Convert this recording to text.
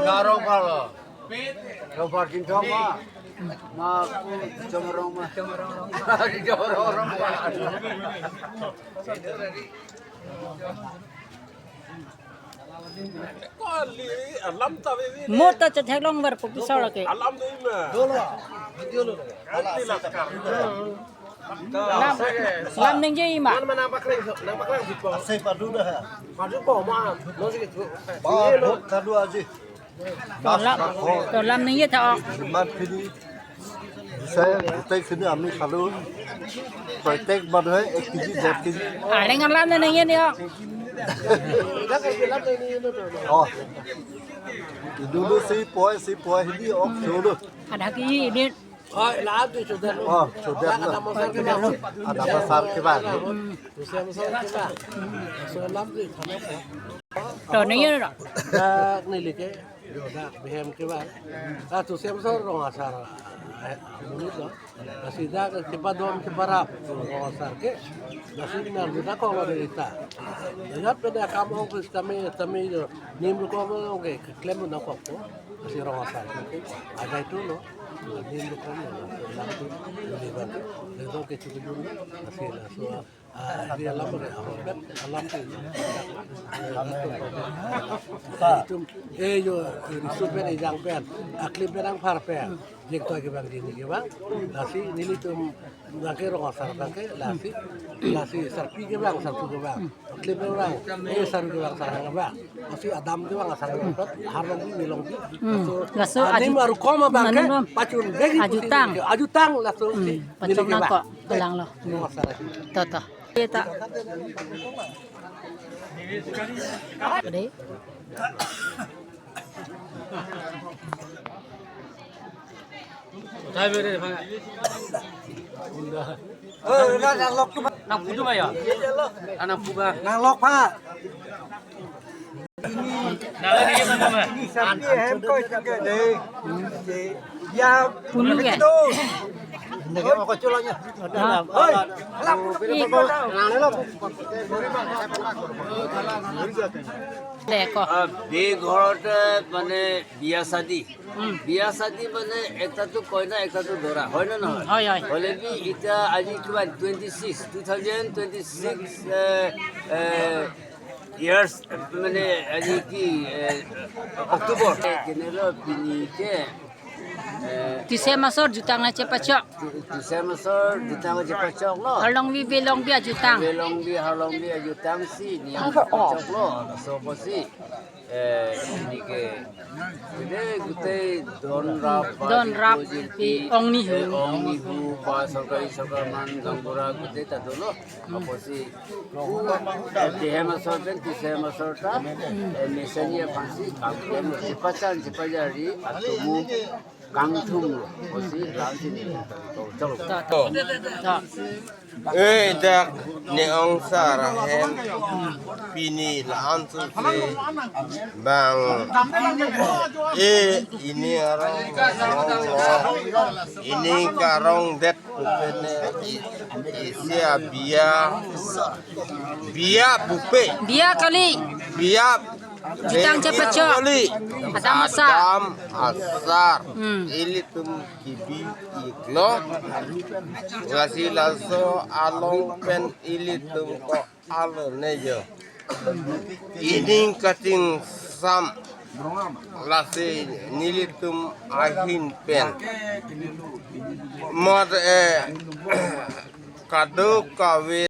Narong pala. Robar kinto ma. Ma jomerong ma. Jomerong ma. Mota cha thaklong bar pu sau la ke lam ning ji ma Saya padu dah. Padu kau ma. Masih gitu. Bah, kadu aja. to lam ning ye tha Man sini. Saya kita sini kami kalau praktek badai ekiji ekiji. are ngan lam ning ye ni Oh. Dulu si poi ini ok dulu. ada ki ni Oh, sudah lah. Ada besar ke bawah. to ning ye ro Dak nili ke, dak behem ke ba. Tu sem so rong asar. Munit lo. Nasi dak ke padom ke barap rong asar ke. Nasi nang dak ko lo derita. Ya peda kamu ke tami nimru ko mo ke klem na ko ko. Nasi rong asar ke. Ada itu lo. Nimru ko mo. Lampu libat. Ledo ke cukup nasi la so dia alam re alam ke itu yo super ejang pen akli perang par pen jek to ke bang dini ke bang nasi nili tum ngake ro asar ke lasi sarpi ke bang akli perang sar ke bang sarang bang nasi adam ke bang asar ke harong di milong di laso ani maru koma bang ke pacun begi ajutang laso pacong na ko telang lo asar to ye ta ade Nang lok tu. Nang puju mah ya? Anak puga. Nang lok pak. Nah, lagi gimana mah? Ini sapi hem kau jaga deh. Ya, Pulu ke? begitu. Nggak mau keculanya. Hoi, le ko বেঘৰতে মানে বিয়া শাদী মানে একটাতো কইনা একটাতো দৰা হয় না নহয় হয় হয় হলে কি এতিয়া আজি কিবা 2026 ইয়ার্স মানে আজি কি অক্টোবর কেনেলো পিনিকে tise masor jutang na che pachok Desember ditang je pacok lo halong wi belong bia jutang halong bi ajutang si niang pacok lo so posi ini ke ini gute don rap pi ong ni hu pa sarkari man gambura gute ta dolo posi Desember ta mesanya pasti kampung sipajari atumu Kangthum posi langsung to dak ni ong sarahem pini langsung bang ini orang ini karong det pupene isia bia pupe bia kali bia jutang che pachok adam masa asar ilitum kibi iklo ngasih laso along pen ilitum ko alo nejo ini kating sam lasi nilitum ahin pen mod kado kawe